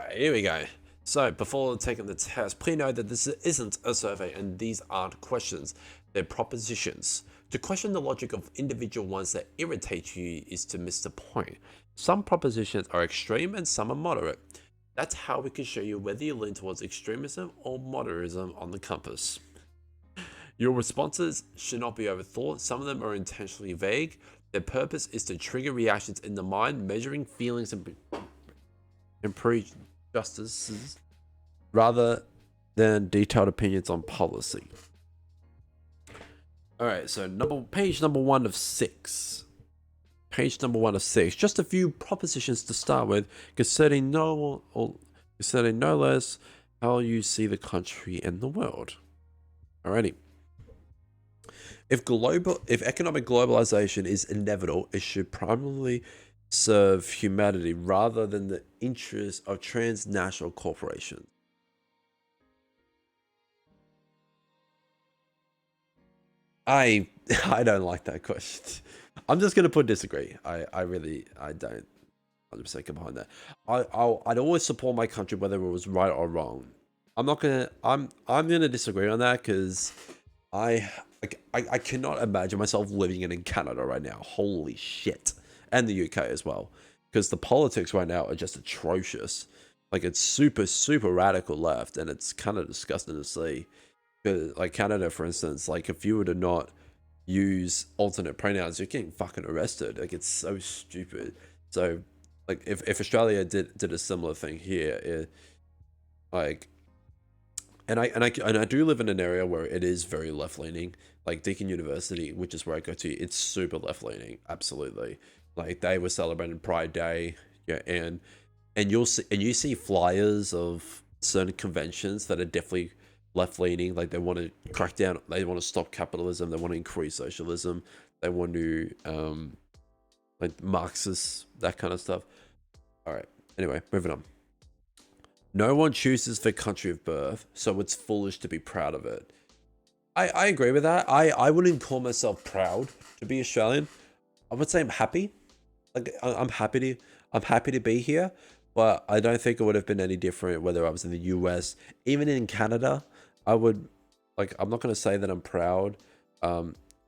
Alright, here we go. So, before taking the test, please know that this isn't a survey and these aren't questions, they're propositions. To question the logic of individual ones that irritate you is to miss the point. Some propositions are extreme and some are moderate. That's how we can show you whether you lean towards extremism or moderatism on the compass. Your responses should not be overthought. Some of them are intentionally vague. Their purpose is to trigger reactions in the mind, measuring feelings and prejudices rather than detailed opinions on policy. Alright, so page number 1 of 6. Page number 1 of 6. Just a few propositions to start with, concerning no less how you see the country and the world. Alrighty. If economic globalization is inevitable, it should primarily serve humanity rather than the interests of transnational corporations. I don't like that question. I'm just gonna put disagree. I don't 100% come behind that. I'd always support my country whether it was right or wrong. I'm gonna disagree on that because I cannot imagine myself living in Canada right now. Holy shit. And the UK as well. Because the politics right now are just atrocious. Like, it's super, super radical left, and it's kind of disgusting to see. Like, Canada, for instance, like, if you were to not use alternate pronouns, you're getting fucking arrested. Like, it's so stupid. So, like, if Australia did a similar thing here, and I do live in an area where it is very left-leaning. Like Deakin University, which is where I go to, it's super left-leaning, absolutely. Like, they were celebrating Pride Day, yeah, and you see flyers of certain conventions that are definitely left-leaning. Like, they want to crack down, they want to stop capitalism, they want to increase socialism, they want to like Marxist, that kind of stuff. All right. Anyway, moving on. No one chooses their country of birth, so it's foolish to be proud of it. I agree with that. I wouldn't call myself proud to be Australian. I would say I'm happy. Like, I'm happy to be here, but I don't think it would have been any different whether I was in the US, even in Canada. I'm not going to say that I'm proud.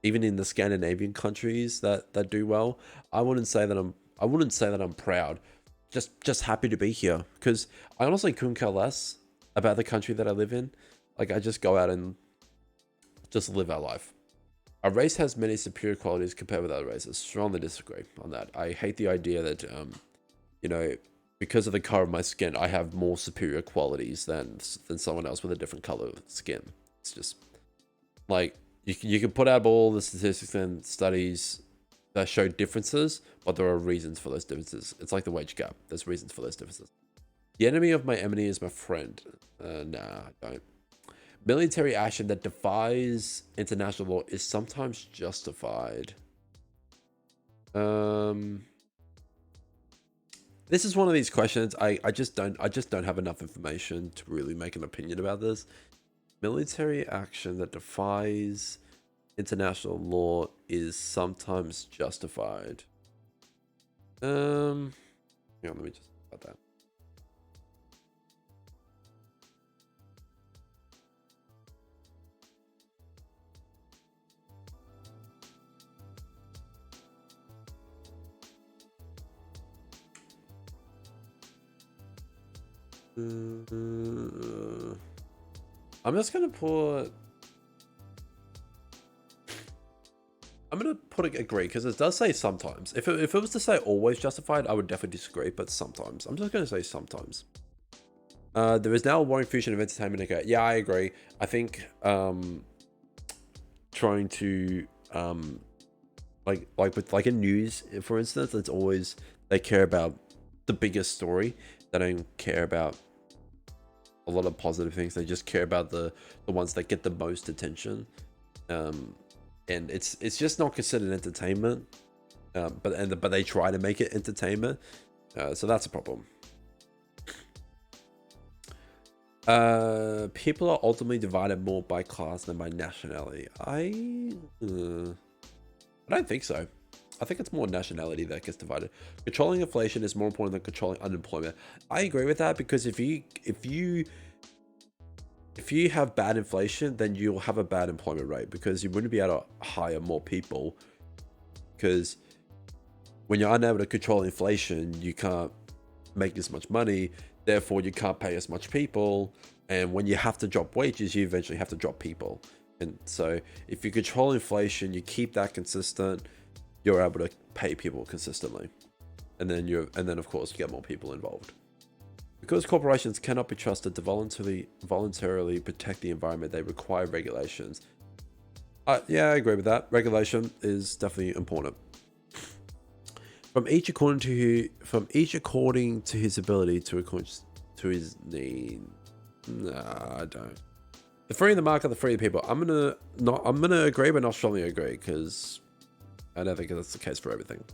Even in the Scandinavian countries that do well, I wouldn't say that I'm proud. Just happy to be here, because I honestly couldn't care less about the country that I live in. Like, I just go out and just live our life. Our race has many superior qualities compared with other races. Strongly disagree on that. I hate the idea that, because of the color of my skin, I have more superior qualities than someone else with a different color of skin. It's just, like, you can put out all the statistics and studies that show differences, but there are reasons for those differences. It's like the wage gap. There's reasons for those differences. The enemy of my enemy is my friend. Nah, I don't. Military action that defies international law is sometimes justified. This is one of these questions I just don't have enough information to really make an opinion about this. Military action that defies international law is sometimes justified. Hang on, let me just about that. I'm just gonna put. I'm gonna put agree, because it does say sometimes. If it was to say always justified, I would definitely disagree. But sometimes, I'm just gonna say sometimes. There is now a warring fusion of entertainment. Okay, yeah, I agree. I think trying to like in news, for instance, it's always they care about the biggest story. They don't care about a lot of positive things. They just care about the ones that get the most attention. And it's just not considered entertainment, but they try to make it entertainment, so that's a problem. People are ultimately divided more by class than by nationality. I don't think so. I think it's more nationality that gets divided. Controlling inflation is more important than controlling unemployment. I agree with that, because if you have bad inflation, then you'll have a bad employment rate, because you wouldn't be able to hire more people, because when you're unable to control inflation, you can't make as much money, therefore you can't pay as much people, and when you have to drop wages, you eventually have to drop people. And so if you control inflation, you keep that consistent, you're able to pay people consistently, and then of course you get more people involved. Because corporations cannot be trusted to voluntarily protect the environment, they require regulations. Yeah, I agree with that. Regulation is definitely important. From each according to his ability, to his need. Nah, I don't. The free of the market, the free of the people. I'm gonna agree, but not strongly agree, because I don't think that's the case for everything.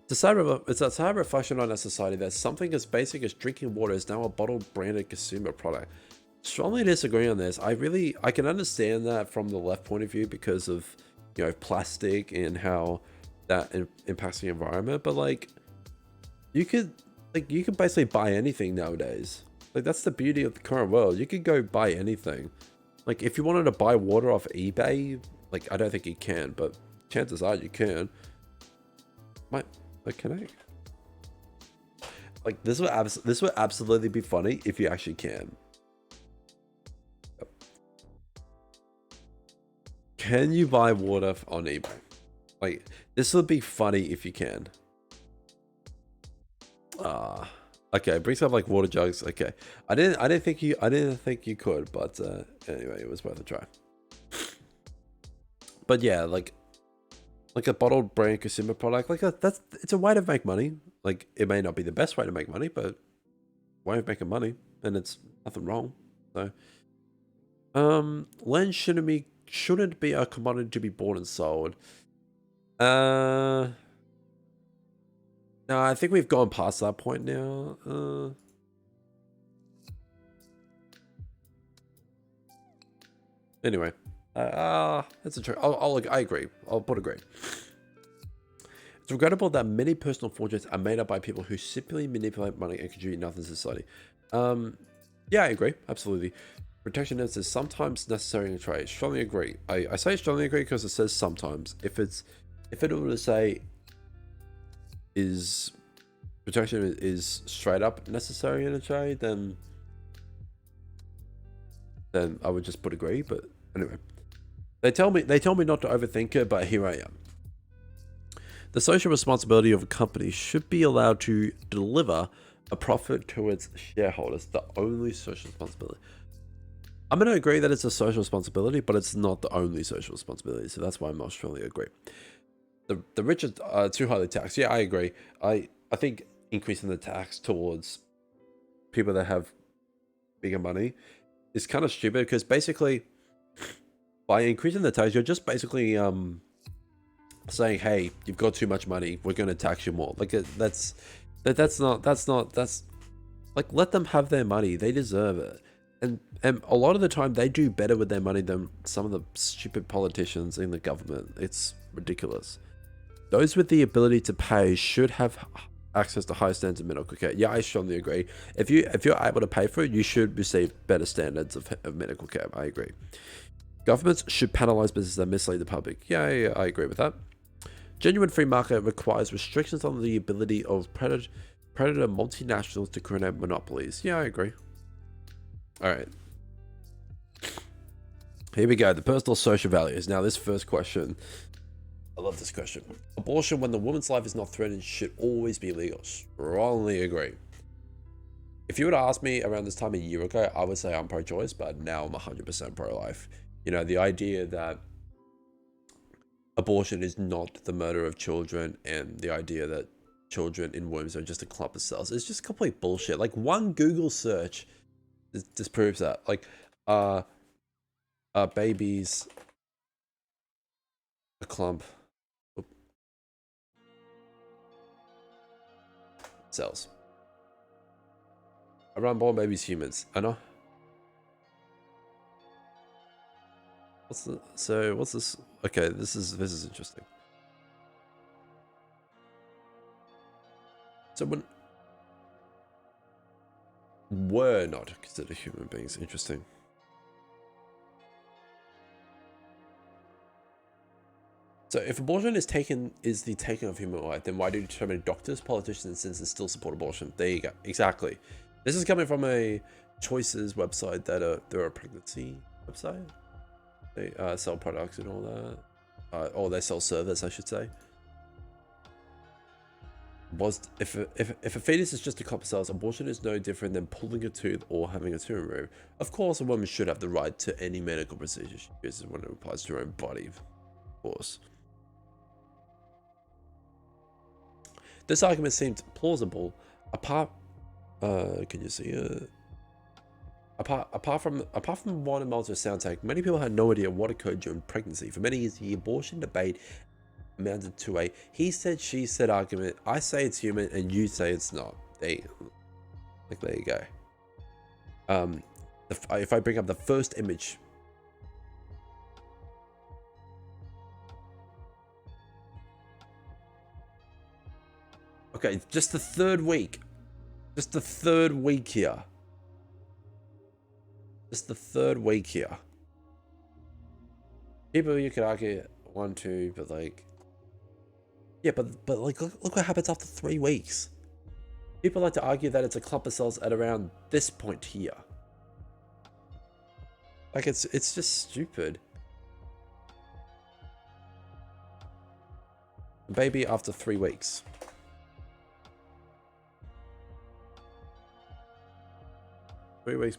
It's a sad reflection on our society that something as basic as drinking water is now a bottled branded consumer product. Strongly disagree on this. I can understand that from the left point of view, because of, you know, plastic and how that impacts the environment, but like you could basically buy anything nowadays. Like, that's the beauty of the current world. You could go buy anything. Like, if you wanted to buy water off eBay, like, I don't think you can, but chances are you can. Can I? Like, this would absolutely be funny if you actually can. Yep. Can you buy water on eBay? Like, this would be funny if you can. Okay, brings up like water jugs. Okay, I didn't think you could, but anyway, it was worth a try. But yeah, like a bottled brand consumer product, like it's a way to make money. Like, it may not be the best way to make money, but way of making money, and it's nothing wrong. So, land shouldn't be a commodity to be bought and sold. No, I think we've gone past that point now. Anyway, that's a true. I agree. I'll put agree. It's regrettable that many personal fortunes are made up by people who simply manipulate money and contribute nothing to society. Yeah, I agree. Absolutely. Protectionism is sometimes necessary in trade. Strongly agree. I say strongly agree because it says sometimes. If it were to say protection is straight up necessary in a trade, then I would just put agree. But anyway, they tell me not to overthink it, but here I am. The social responsibility of a company should be allowed to deliver a profit to its shareholders. The only social responsibility. I'm going to agree that it's a social responsibility, but it's not the only social responsibility. So that's why I'm not strongly agree. The rich are too highly taxed. Yeah, I agree. I think increasing the tax towards people that have bigger money is kind of stupid, because basically by increasing the tax, you're just basically saying, hey, you've got too much money, we're going to tax you more. Like, that's like, let them have their money, they deserve it. And a lot of the time they do better with their money than some of the stupid politicians in the government. It's ridiculous. Those with the ability to pay should have access to high standards of medical care. Yeah, I strongly agree. If you're able to pay for it, you should receive better standards of medical care. I agree. Governments should penalize businesses that mislead the public. Yeah, I agree with that. Genuine free market requires restrictions on the ability of predator multinationals to create monopolies. Yeah, I agree. All right. Here we go. The personal social values. Now, this first question, I love this question. Abortion when the woman's life is not threatened should always be legal. Strongly agree. If you were to ask me around this time a year ago, I would say I'm pro-choice, but now I'm 100% pro-life. You know, the idea that abortion is not the murder of children, and the idea that children in wombs are just a clump of cells, is just complete bullshit. Like, one Google search disproves that. Like, babies a clump of cells? Around born babies humans. I know. What's this? Okay, this is interesting. So when were not considered human beings. Interesting. So if abortion is the taking of human life, then why do so many doctors, politicians, and citizens still support abortion? There you go. Exactly. This is coming from a Choices website they're a pregnancy website. They sell products and all that. Or they sell service, I should say. If a fetus is just a clump of cells, abortion is no different than pulling a tooth or having a tooth removed. Of course, a woman should have the right to any medical procedure she uses when it applies to her own body. Of course. This argument seems plausible, apart from one multiple sound take, many people had no idea what occurred during pregnancy. For many years, the abortion debate amounted to a he said, she said argument. I say it's human, and you say it's not. There you go. If I bring up the first image. Okay, just the third week. Just the third week here. Just the third week here. People, you could argue 1, 2, but like, yeah, but like, look what happens after 3 weeks. People like to argue that it's a clump of cells at around this point here. Like, it's just stupid. Baby after 3 weeks.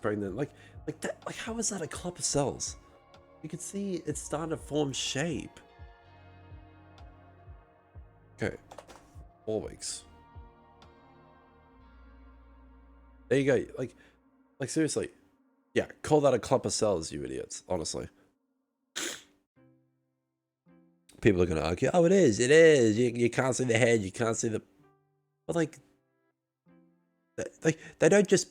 Pregnant, like that, like how is that a clump of cells? You can see it's starting to form shape. Okay, 4 weeks. There you go. Like seriously, yeah. Call that a clump of cells, you idiots. Honestly, people are gonna argue, oh, it is. It is. You can't see the head. You can't see the. But like they don't just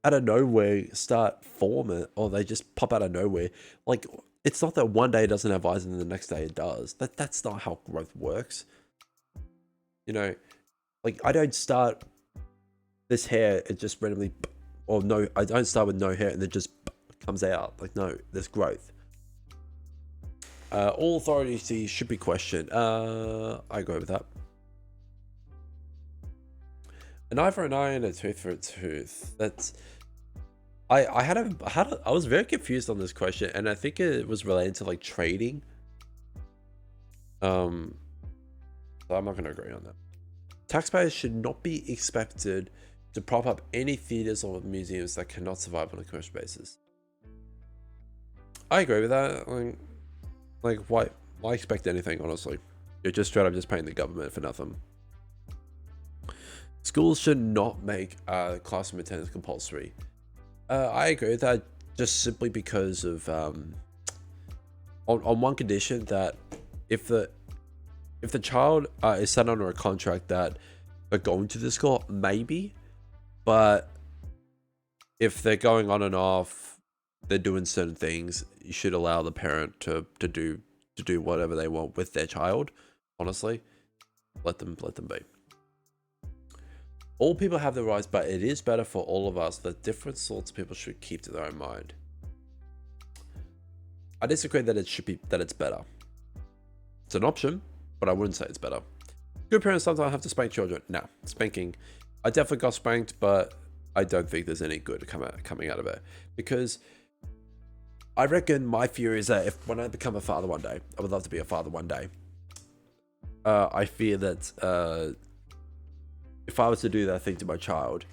out of nowhere start forming, or they just pop out of nowhere. Like, it's not that one day it doesn't have eyes and then the next day it does. That's not how growth works. You know, like, I don't start this hair, it just randomly, or no, I don't start with no hair and it just comes out. Like, no, there's growth. All authority should be questioned. I agree with that. An eye for an eye and a tooth for a tooth. That's I was very confused on this question, and I think it was related to like trading. So I'm not gonna agree on that. Taxpayers should not be expected to prop up any theaters or museums that cannot survive on a commercial basis. I agree with that. Like why expect anything, honestly? You're just straight up just paying the government for nothing. Schools should not make classroom attendance compulsory. I agree with that, just simply because of on one condition, that if the child is sent under a contract that they're going to the school, maybe, but if they're going on and off, they're doing certain things, you should allow the parent to do whatever they want with their child. Honestly, let them be. All people have their rights, but it is better for all of us that different sorts of people should keep to their own mind. I disagree that it's better. It's an option, but I wouldn't say it's better. Good parents sometimes have to spank children. No, spanking. I definitely got spanked, but I don't think there's any good coming out of it, because I reckon my fear is that when I become a father one day, I would love to be a father one day. I fear that if I was to do that thing to my child,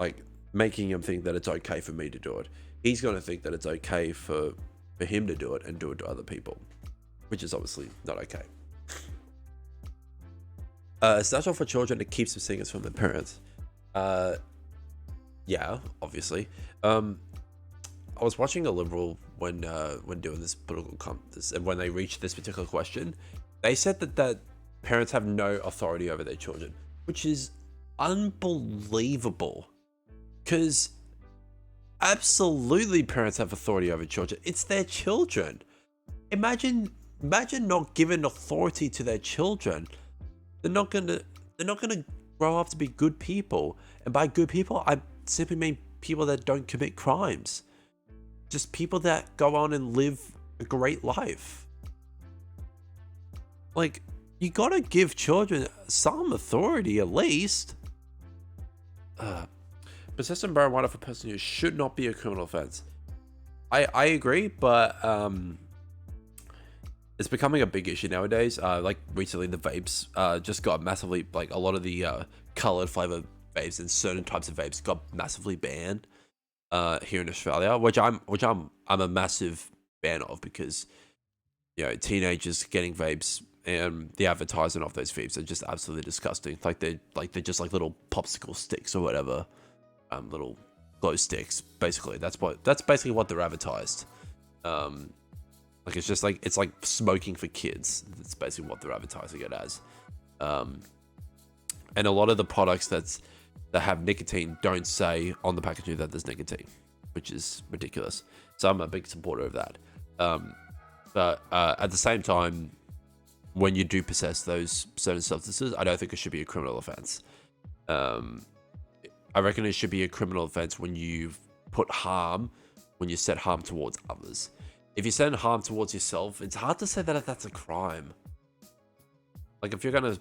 like making him think that it's okay for me to do it, he's going to think that it's okay for him to do it and do it to other people, which is obviously not okay. It's natural for children to keep some secrets from their parents. Yeah, obviously. I was watching a Liberal when doing this political contest, and when they reached this particular question, they said that parents have no authority over their children, which is unbelievable, because absolutely parents have authority over children. It's their children. Imagine not giving authority to their children. They're not gonna grow up to be good people. And by good people, I simply mean people that don't commit crimes. Just people that go on and live a great life. Like, you gotta give children some authority at least. Possessing marijuana for personal use should not be a criminal offense. I agree, but it's becoming a big issue nowadays. Like recently, the vapes just got massively, like a lot of the colored flavor vapes and certain types of vapes got massively banned here in Australia, which I'm a massive fan of, because teenagers getting vapes and the advertising of those vapes are just absolutely disgusting. Like they're just like little popsicle sticks or whatever, little glow sticks. Basically, that's basically what they're advertised. Like it's like smoking for kids. That's basically what they're advertising it as. And a lot of the products that have nicotine don't say on the packaging that there's nicotine, which is ridiculous. So I'm a big supporter of that. But at the same time, when you do possess those certain substances, I don't think it should be a criminal offense. I reckon it should be a criminal offense when you set harm towards others. If you set harm towards yourself, it's hard to say that that's a crime. Like if you're gonna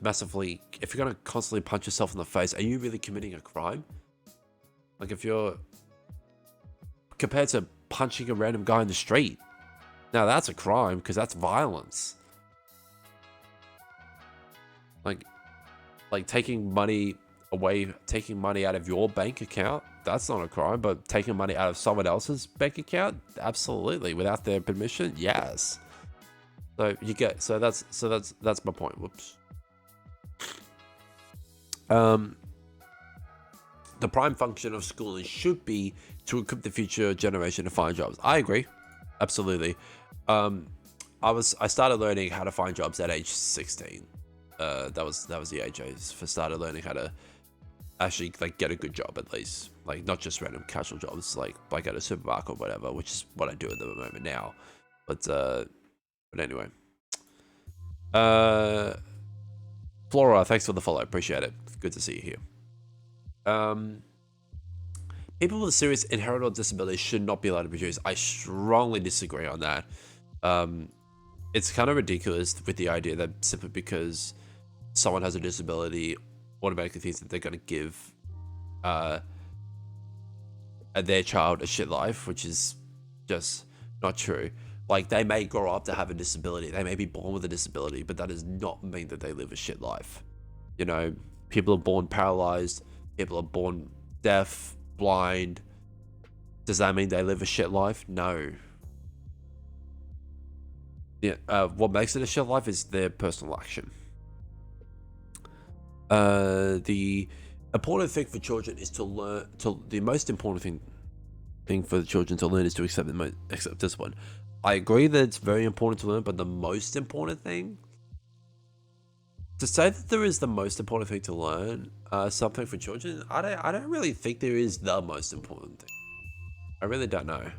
constantly punch yourself in the face, are you really committing a crime? Like if you're compared to punching a random guy in the street, now that's a crime because that's violence. Like taking money out of your bank account, that's not a crime. But taking money out of someone else's bank account, absolutely, without their permission, yes. So that's my point. Whoops. The prime function of schooling should be to equip the future generation to find jobs. I agree, absolutely. I started learning how to find jobs at age 16. That was the age I started learning how to actually like get a good job, at least, like not just random casual jobs like at a supermarket or whatever, which is what I do at the moment now. But anyway, Flora, thanks for the follow, appreciate it. Good to see you here. People with serious inheritable disabilities should not be allowed to produce. I strongly disagree on that. It's kind of ridiculous with the idea that simply because someone has a disability automatically thinks that they're going to give their child a shit life, which is just not true. Like, they may grow up to have a disability, they may be born with a disability, but that does not mean that they live a shit life. People are born paralyzed, people are born deaf, blind. Does that mean they live a shit life? No. Yeah, what makes it a shit life is their personal action. The important thing for children is to learn. The most important thing for the children to learn is to accept discipline. I agree that it's very important to learn, but the most important thing, to say that there is the most important thing to learn, something for children, I don't really think there is the most important thing. I really don't know.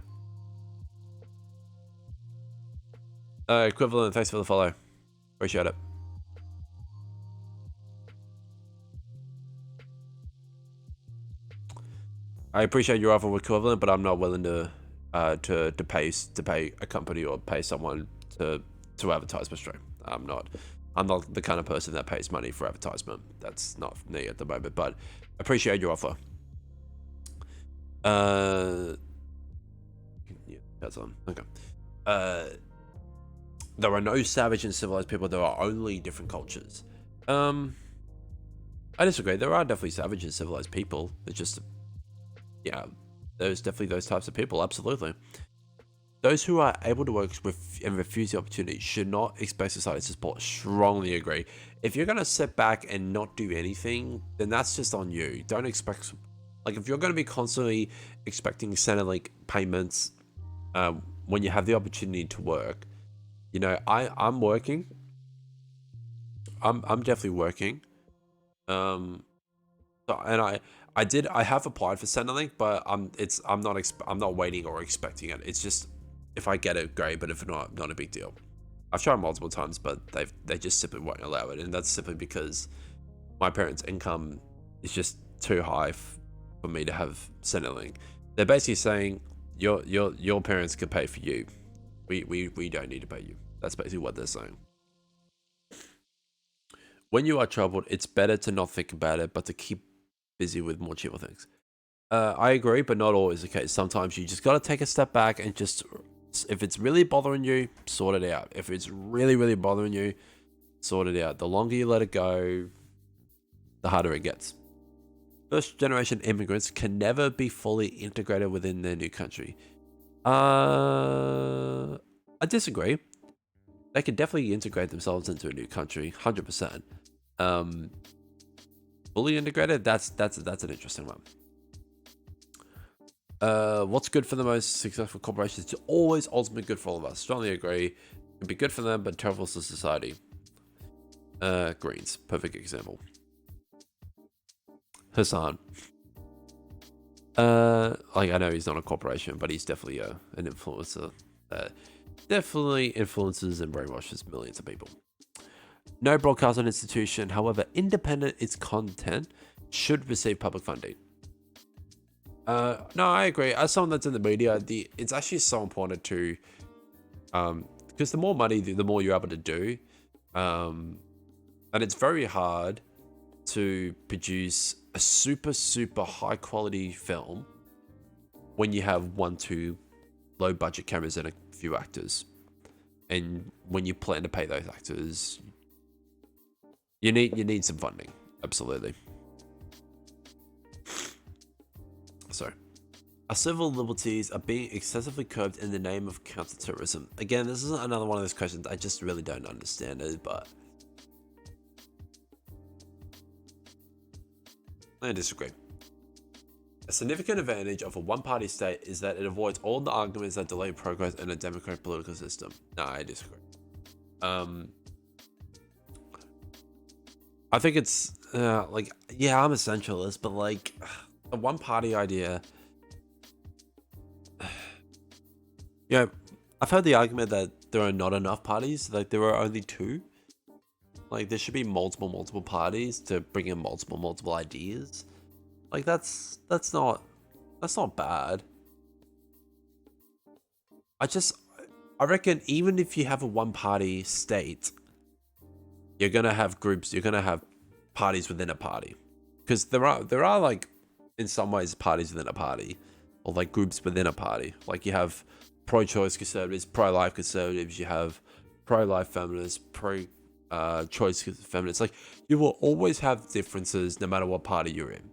Equivalent, thanks for the follow. Appreciate it. I appreciate your offer of equivalent, but I'm not willing to pay a company or pay someone to advertise my stream. I'm not the kind of person that pays money for advertisement. That's not me at the moment, but appreciate your offer. Yeah, that's on. Okay. There are no savage and civilized people. There are only different cultures. I disagree. There are definitely savage and civilized people. It's just, yeah, there's definitely those types of people. Absolutely. Those who are able to work with and refuse the opportunity should not expect society to support. Strongly agree. If you're going to sit back and not do anything, then that's just on you. Don't expect, like, if you're going to be constantly expecting Centrelink payments when you have the opportunity to work, I'm working. I'm definitely working. And I have applied for Centrelink, but I'm not waiting or expecting it. It's just, if I get it, great, but if not a big deal. I've tried multiple times, but they just simply won't allow it, and that's simply because my parents' income is just too high for me to have Centrelink. They're basically saying your parents can pay for you. We don't need to pay you. That's basically what they're saying. When you are troubled, it's better to not think about it, but to keep busy with more cheerful things. I agree, but not always the case. Sometimes you just got to take a step back and just, if it's really bothering you, sort it out. If it's really, really bothering you, sort it out. The longer you let it go, the harder it gets. First generation immigrants can never be fully integrated within their new country. I disagree. They can definitely integrate themselves into a new country, 100%. Fully integrated, that's an interesting one. What's good for the most successful corporations? It's always ultimately good for all of us. Strongly agree. It can be good for them, but terrible for society. Greens, perfect example. Hassan. Like, I know he's not a corporation, but he's definitely an influencer. Definitely influences and brainwashes millions of people. No broadcasting institution, however independent its content, should receive public funding. No, I agree. As someone that's in the media, it's actually so important to, because the more money, the more you're able to do, and it's very hard to produce a super high quality film when you have 1-2 low budget cameras and a few actors, and when you plan to pay those actors, you need some funding. Absolutely. Sorry. Our civil liberties are being excessively curbed in the name of counterterrorism. Again, this is another one of those questions I just really don't understand it, but I disagree. A significant advantage of a one-party state is that it avoids all the arguments that delay progress in a democratic political system. No, I disagree. I think it's like, yeah, I'm a centralist, but like a one-party idea. Yeah, I've heard the argument that there are not enough parties. Like there are only 2. Like there should be multiple parties to bring in multiple ideas. Like that's not bad. I reckon even if you have a one-party state, you're gonna have groups. You're gonna have parties within a party, because there are like, in some ways, parties within a party, or like groups within a party. Like you have pro-choice conservatives, pro-life conservatives. You have pro-life feminists, pro-choice feminists. Like you will always have differences no matter what party you're in.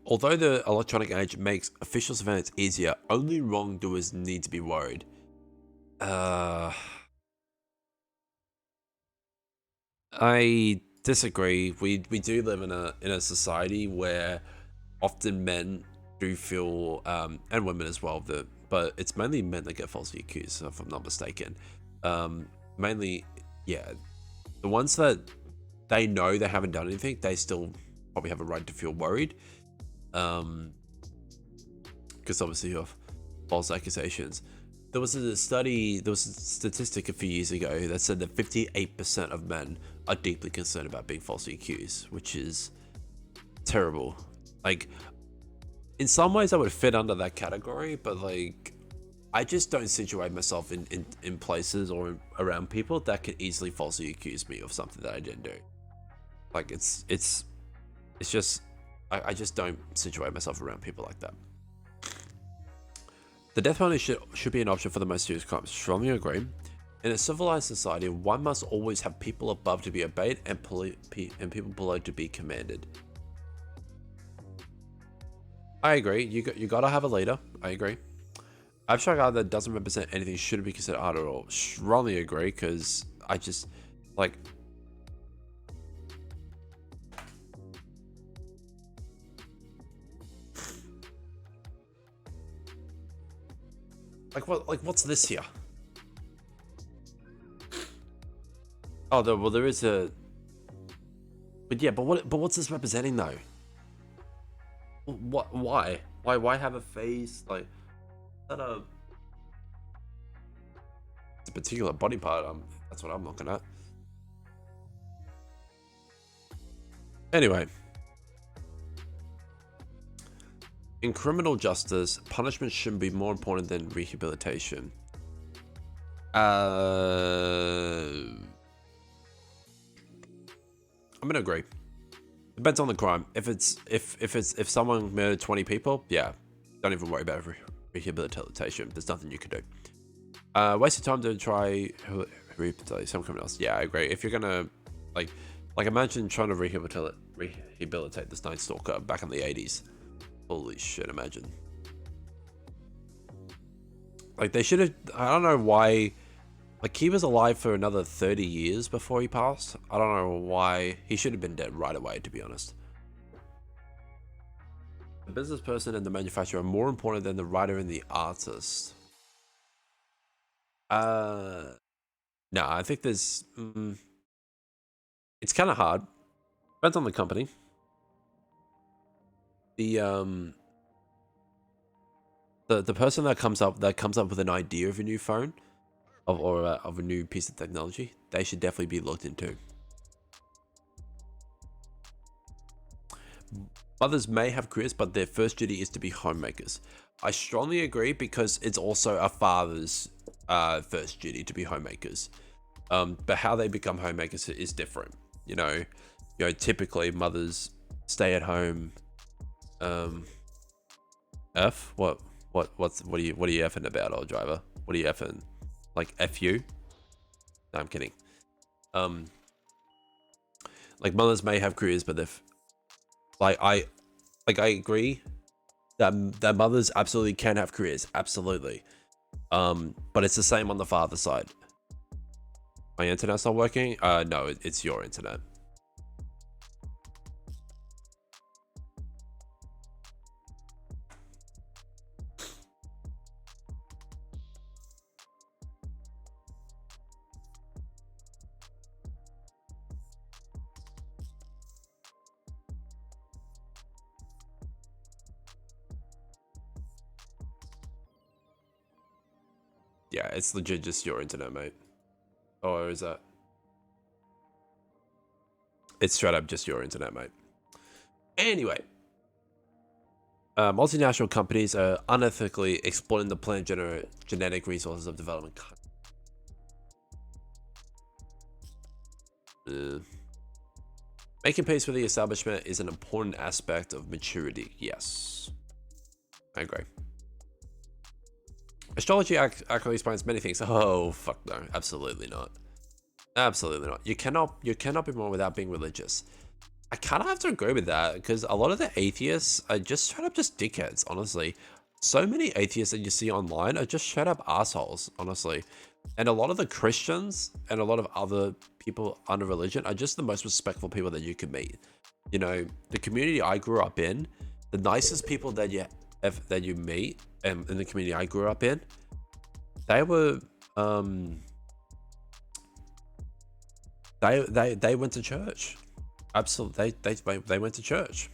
Although the electronic age makes official surveillance easier, only wrongdoers need to be worried. I disagree. We do live in a society where often men do feel, and women as well, but it's mainly men that get falsely accused, if I'm not mistaken. Mainly, yeah, the ones that they know they haven't done anything, they still probably have a right to feel worried. Because obviously of false accusations. There was a statistic a few years ago that said that 58% of men are deeply concerned about being falsely accused, which is terrible. Like, in some ways I would fit under that category, but like, I just don't situate myself in places or around people that could easily falsely accuse me of something that I didn't do. Like, it's just, I just don't situate myself around people like that. The death penalty should be an option for the most serious crimes. Strongly agree. In a civilized society, one must always have people above to be obeyed and people below to be commanded. I agree. You gotta have a leader. I agree. Abstract art that doesn't represent anything shouldn't be considered art at all. Strongly agree, because I just like. Like what's this here? Oh, well, there is a. But yeah, but what's this representing though? What? Why have a face like that? It's a particular body part. That's what I'm looking at. Anyway, in criminal justice, punishment shouldn't be more important than rehabilitation. I'm gonna agree. Depends on the crime. If someone murdered 20 people, yeah, don't even worry about rehabilitation. There's nothing you can do. Waste of time to try rehabilitate some criminals. Yeah, I agree. If you're gonna like imagine trying to rehabilitate this Night Stalker back in the 80s. Holy shit! Imagine. Like they should have. I don't know why. Like he was alive for another 30 years before he passed. I don't know why. He should have been dead right away, to be honest. The business person and the manufacturer are more important than the writer and the artist. No, I think there's. It's kind of hard. Depends on the company. The person that comes up with an idea of a new phone, of a new piece of technology, they should definitely be looked into. Mothers may have careers, but their first duty is to be homemakers. I strongly agree because it's also a father's first duty to be homemakers. But how they become homemakers is different. You know, typically mothers stay at home. What are you effing about, old driver? What are you effing? Like F you? No, I'm kidding. Like mothers may have careers, but if I agree that mothers absolutely can have careers, absolutely. But it's the same on the father side. My internet's not working? No, it's your internet. Yeah, it's legit just your internet, mate. Or is that? It's straight up just your internet, mate. Anyway. Multinational companies are unethically exploiting the plant genetic resources of development countries. Making peace with the establishment is an important aspect of maturity. Yes. I agree. Astrology accurately explains many things. Oh, fuck no. Absolutely not. Absolutely not. You cannot be wrong without being religious. I kind of have to agree with that because a lot of the atheists are just straight up just dickheads, honestly. So many atheists that you see online are just straight up assholes, honestly. And a lot of the Christians and a lot of other people under religion are just the most respectful people that you could meet. You know, the community I grew up in, the nicest people that you meet in the community I grew up in, they were they went to church. Absolutely, they went to church.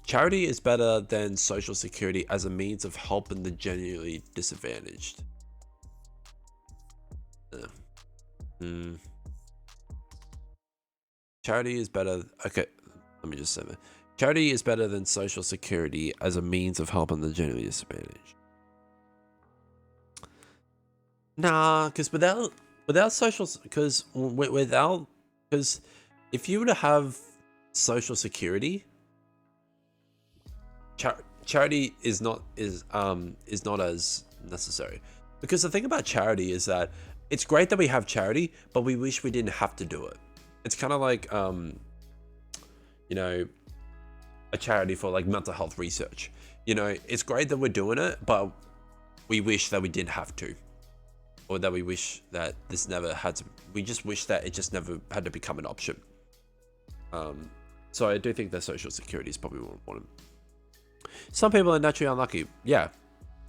Charity is better than social security as a means of helping the genuinely disadvantaged. Charity is better. Okay, let me just say that. Charity is better than social security as a means of helping the genuinely disadvantaged. Nah, because without social, because if you were to have social security, charity is not as necessary. Because the thing about charity is that it's great that we have charity, but we wish we didn't have to do it. It's kind of like you know, a charity for like mental health research. You know, it's great that we're doing it, but we wish that we didn't have to. Or that we wish that this never had to. We just wish that it just never had to become an option. So I do think that social security is probably more important. Some people are naturally unlucky. Yeah,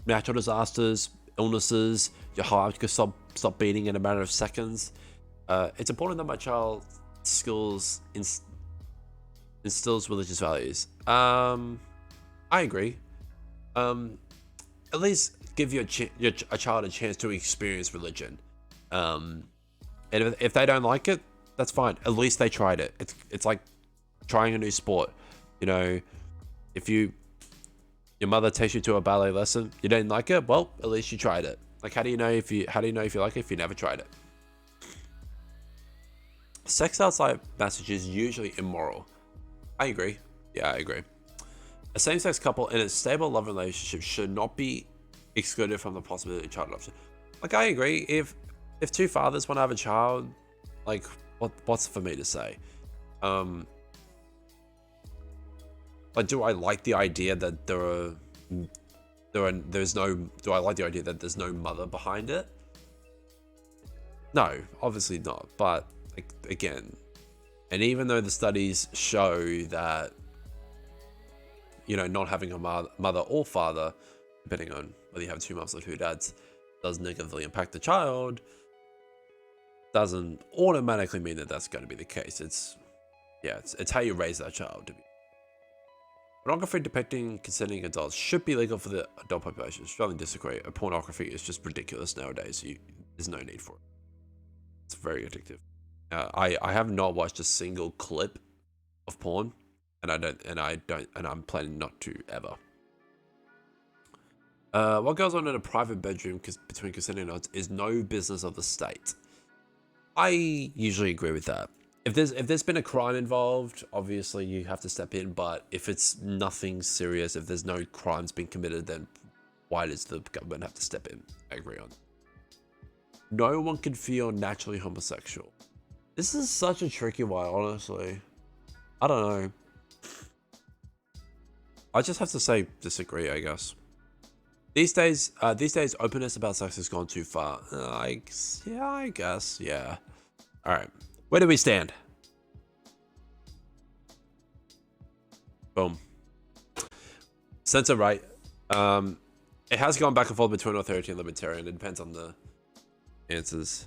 natural disasters, illnesses, your heart could stop beating in a matter of seconds. It's important that my child instills religious values. I agree. At least give a child a chance to experience religion. And if they don't like it, that's fine. At least they tried it. It's like trying a new sport. You know, if your mother takes you to a ballet lesson, you didn't like it, well, at least you tried it. Like, how do you know if you like it if you never tried it? Sex outside marriage is usually immoral. I agree. Yeah, I agree. A same-sex couple in a stable love relationship should not be excluded from the possibility of child adoption. Like, I agree. If two fathers want to have a child, like, what's for me to say? Like, do I like the idea that do I like the idea that there's no mother behind it? No, obviously not. But again, and even though the studies show that, you know, not having a mother or father, depending on whether you have two moms or two dads, does negatively impact the child, doesn't automatically mean that that's going to be the case. It's how you raise that child to be. Pornography depicting consenting adults should be legal for the adult population. Strongly disagree. Pornography is just ridiculous nowadays. There's no need for it. It's very addictive. I have not watched a single clip of porn, and I'm planning not to ever. What goes on in a private bedroom between consenting adults is no business of the state. I usually agree with that. If there's been a crime involved, obviously you have to step in. But if it's nothing serious, if there's no crimes being committed, then why does the government have to step in? I agree on. No one can feel naturally homosexual. This is such a tricky one, honestly. I don't know. I just have to say disagree, I guess. These days, openness about sex has gone too far. I guess, yeah. All right, where do we stand? Boom. Censor right. It has gone back and forth between authority and libertarian. It depends on the answers.